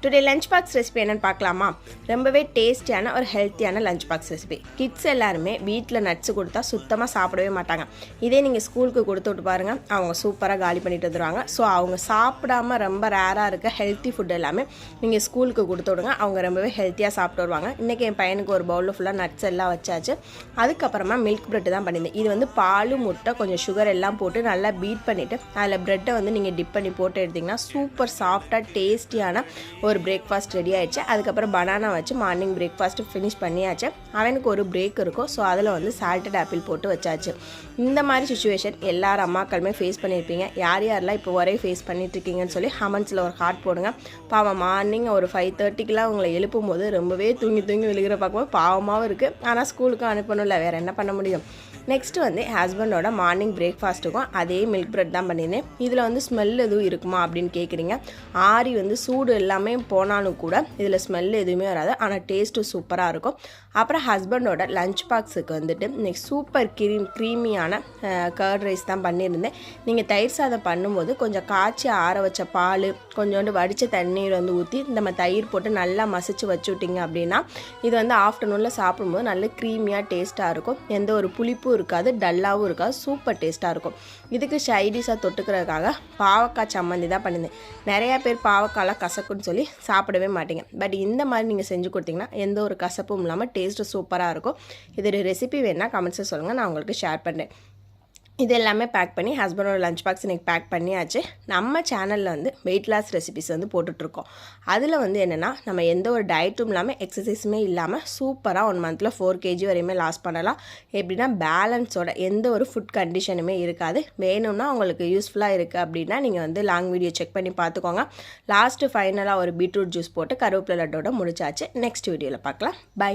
Today lunch box recipe என்னென்னு பார்க்கலாமா? ரொம்பவே டேஸ்டியான ஒரு ஹெல்த்தியான லஞ்ச் பாக்ஸ் ரெசிபி. கிட்ஸ் எல்லாருமே வீட்டில் நட்ஸ் கொடுத்தா சுத்தமாக சாப்பிடவே மாட்டாங்க. இதே நீங்கள் ஸ்கூலுக்கு கொடுத்து விட்டு பாருங்கள், அவங்க சூப்பராக காலி பண்ணிட்டு வந்துடுவாங்க. ஸோ அவங்க சாப்பிடாம ரொம்ப ரேராக இருக்க ஹெல்த்தி ஃபுட் எல்லாமே நீங்கள் ஸ்கூலுக்கு கொடுத்து விடுங்க, அவங்க ரொம்பவே ஹெல்த்தியாக சாப்பிட்டு வருவாங்க. இன்றைக்கி என் பையனுக்கு ஒரு பவுலில் ஃபுல்லாக நட்ஸ் எல்லாம் வச்சாச்சு. அதுக்கப்புறமா மில்க் ப்ரெட்டு தான் பண்ணியிருந்தேன். இது வந்து பால், முட்டை, கொஞ்சம் சுகர் எல்லாம் போட்டு நல்லா பீட் பண்ணிவிட்டு அதில் ப்ரெட்டை வந்து நீங்கள் டிப் பண்ணி போட்டு எடுத்திங்கன்னா சூப்பர் சாஃப்டாக டேஸ்டியான ஒரு பிரேக்ஃபாஸ்ட் ரெடி ஆகிடுச்சு. அதுக்கப்புறம் பனானா வச்சு மார்னிங் பிரேக்ஃபாஸ்ட்டு ஃபினிஷ் பண்ணியாச்சு. அவனுக்கு ஒரு பிரேக் இருக்கும், ஸோ அதில் வந்து சால்டட் ஆப்பிள் போட்டு வச்சாச்சு. இந்த மாதிரி சுச்சுவேஷன் எல்லாரும் அம்மாக்களுமே ஃபேஸ் பண்ணியிருப்பீங்க. யாரெல்லாம் இப்போ ஒரே ஃபேஸ் பண்ணிட்டுருக்கீங்கன்னு சொல்லி கமெண்ட்ஸில் ஒரு ஹார்ட் போடுங்க. பாவம் மார்னிங் ஒரு 5:30க்கெலாம் அவங்களை எழுப்பும் போது ரொம்பவே தூங்கி விழுகிற பார்க்கும்போது பாவமாகவும் இருக்குது. ஆனால் ஸ்கூலுக்கும் அனுப்பணும்ல, வேறு என்ன பண்ண முடியும். நெக்ஸ்ட்டு வந்து ஹஸ்பண்டோட மார்னிங் பிரேக்ஃபாஸ்ட்டுக்கும் அதே மில்க் ப்ரெட் தான் பண்ணியிருந்தேன். இதில் வந்து ஸ்மெல் எதுவும் இருக்குமா அப்படின்னு கேட்குறீங்க. ஆரி வந்து சூடு எல்லாமே போனாலும் கூட இதில் ஸ்மெல் எதுவுமே வராது, ஆனால் டேஸ்ட்டும் சூப்பராக இருக்கும். அப்புறம் ஹஸ்பண்டோட லஞ்ச் பாக்ஸுக்கு வந்துட்டு நெக்ஸ்ட் சூப்பர் க்ரீமியான கர்ட் ரைஸ் தான் பண்ணியிருந்தேன். நீங்கள் தயிர் சாதம் பண்ணும்போது கொஞ்சம் காய்ச்சி ஆற வச்ச பால், கொஞ்சோண்டு வடித்த தண்ணீர் வந்து ஊற்றி நம்ம தயிர் போட்டு நல்லா மசிச்சு வச்சு விட்டிங்க அப்படின்னா இது வந்து ஆஃப்டர்நூனில் சாப்பிடும்போது நல்ல க்ரீமியாக டேஸ்ட்டாக இருக்கும். எந்த ஒரு புளிப்பும் இருக்காது, டல்லாகவும் இருக்காது, சூப்பர் டேஸ்ட்டாக இருக்கும். இதுக்கு சைடிஷாக தொட்டுக்கிறதுக்காக பாவக்காய் சம்மந்தி தான் பண்ணியிருந்தேன். நிறையா பேர் பாவக்காய்லாம் கசக்குன்னு சொல்லி சாப்பிடவே மாட்டீங்க. பட் இந்த மாதிரி நீங்கள் செஞ்சு கொடுத்தீங்கன்னா எந்த ஒரு கசப்பும் இல்லாமல் டேஸ்ட்டு சூப்பராக இருக்கும். இதோட ரெசிபி வேணால் கமெண்ட்ஸில் சொல்லுங்கள், நான் உங்களுக்கு ஷேர் பண்ணுறேன். இது எல்லாமே பேக் பண்ணி ஹஸ்பண்டோட லஞ்ச் பாக்ஸ் இன்றைக்கி பேக் பண்ணியாச்சு. நம்ம சேனலில் வந்து வெயிட் லாஸ் ரெசிபிஸ் வந்து போட்டுட்ருக்கோம். அதில் வந்து என்னென்னா நம்ம எந்த ஒரு டயட்டும் இல்லாமல் எக்ஸசைஸுமே இல்லாமல் சூப்பராக 1 மந்தில் 4 kg வரையுமே லாஸ் பண்ணலாம். எப்படின்னா பேலன்ஸோட எந்த ஒரு ஃபுட் கண்டிஷனுமே இருக்காது. வேணும்னா உங்களுக்கு யூஸ்ஃபுல்லாக இருக்குது அப்படின்னா நீங்கள் வந்து லாங் வீடியோ செக் பண்ணி பார்த்துக்கோங்க. லாஸ்ட்டு ஃபைனலாக ஒரு பீட்ரூட் ஜூஸ் போட்டு கருவேப்பிலை லட்டோட முடிச்சாச்சு. நெக்ஸ்ட் வீடியோவில் பார்க்கலாம். பை.